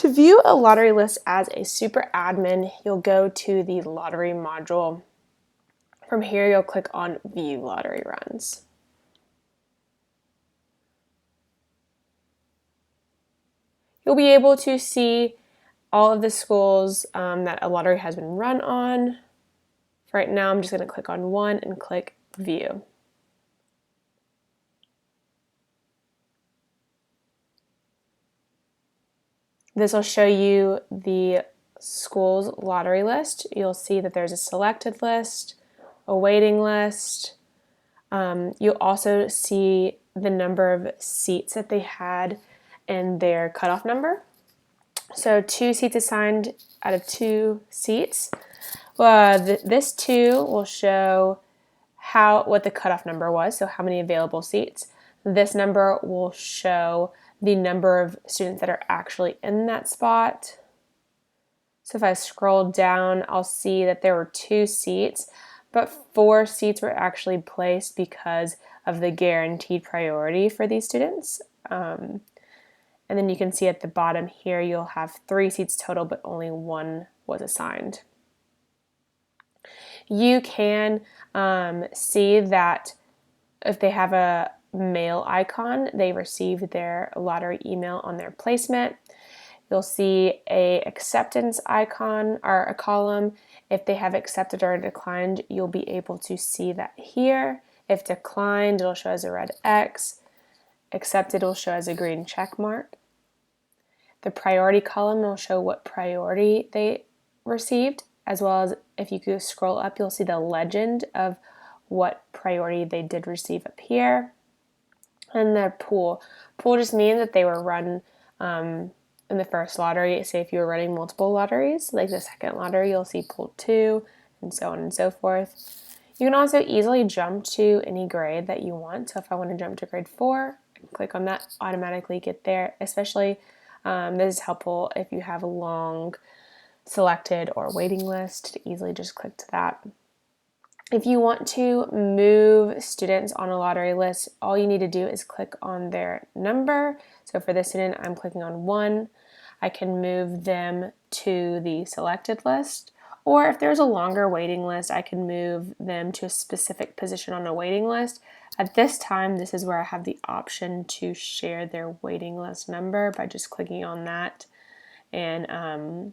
To view a lottery list as a super admin, you'll go to the lottery module. From here, you'll click on View Lottery Runs. You'll be able to see all of the schools that a lottery has been run on. For right now, I'm just going to click on one and click View. This will show you the school's lottery list. You'll see that there's a selected list, a waiting list. You'll also see the number of seats that they had and their cutoff number. So 2 seats assigned out of 2 seats. This 2 will show what the cutoff number was, so how many available seats. This number will show the number of students that are actually in that spot. So if I scroll down, I'll see that there were 2 seats, but 4 seats were actually placed because of the guaranteed priority for these students. And then you can see at the bottom here, you'll have 3 seats total, but only 1 was assigned. You can see that if they have a mail icon, they received their lottery email on their placement. You'll see a acceptance icon or a column. If they have accepted or declined, you'll be able to see that here. If declined, it'll show as a red X. Accepted will show as a green check mark. The priority column will show what priority they received, as well as if you go scroll up, you'll see the legend of what priority they did receive up here. And the pool. Pool just means that they were run in the first lottery. Say if you were running multiple lotteries, like the second lottery, you'll see pool 2, and so on and so forth. You can also easily jump to any grade that you want. So if I want to jump to grade 4, I can click on that, automatically get there. Especially, this is helpful if you have a long selected or waiting list, to easily just click to that. If you want to move students on a lottery list, all you need to do is click on their number. So for this student, I'm clicking on 1. I can move them to the selected list, or if there's a longer waiting list, I can move them to a specific position on a waiting list. At this time, this is where I have the option to share their waiting list number by just clicking on that and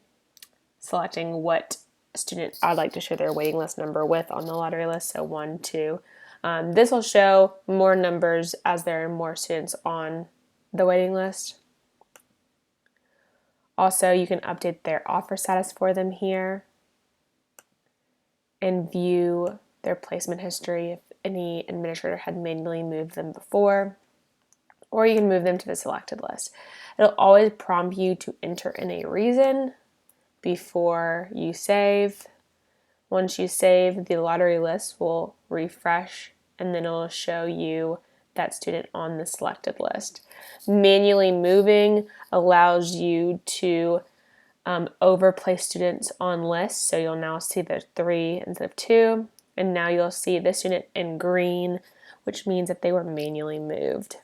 selecting what student I'd like to share their waiting list number with on the lottery list, so 1, 2. This will show more numbers as there are more students on the waiting list. Also, you can update their offer status for them here and view their placement history if any administrator had manually moved them before, or you can move them to the selected list. It'll always prompt you to enter in a reason before you save. Once you save, the lottery list will refresh and then it'll show you that student on the selected list. Manually moving allows you to overplace students on lists, so you'll now see the 3 instead of 2, and now you'll see the student in green, which means that they were manually moved.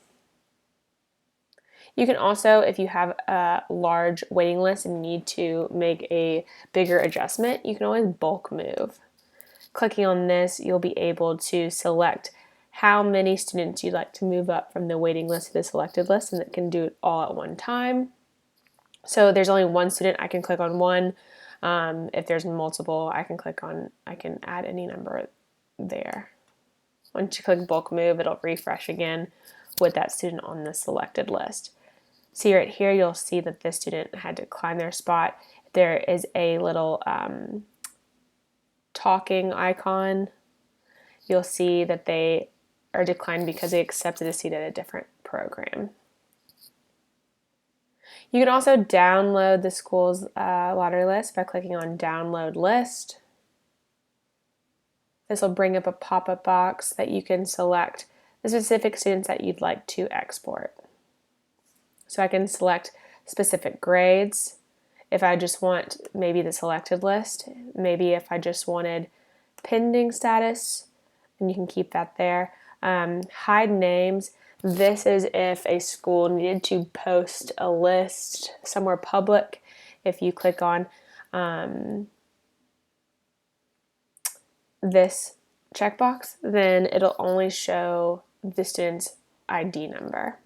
You can also, if you have a large waiting list and need to make a bigger adjustment, you can always bulk move. Clicking on this, you'll be able to select how many students you'd like to move up from the waiting list to the selected list, and it can do it all at one time. So there's only 1 student, I can click on 1. If there's multiple, I can add any number there. Once you click bulk move, it'll refresh again with that student on the selected list. See right here, you'll see that this student had declined their spot. There is a little talking icon. You'll see that they are declined because they accepted a seat at a different program. You can also download the school's lottery list by clicking on Download List. This will bring up a pop-up box that you can select the specific students that you'd like to export. So I can select specific grades. If I just want maybe the selected list, maybe if I just wanted pending status, and you can keep that there. Hide names. This is if a school needed to post a list somewhere public. If you click on this checkbox, then it'll only show the student's ID number.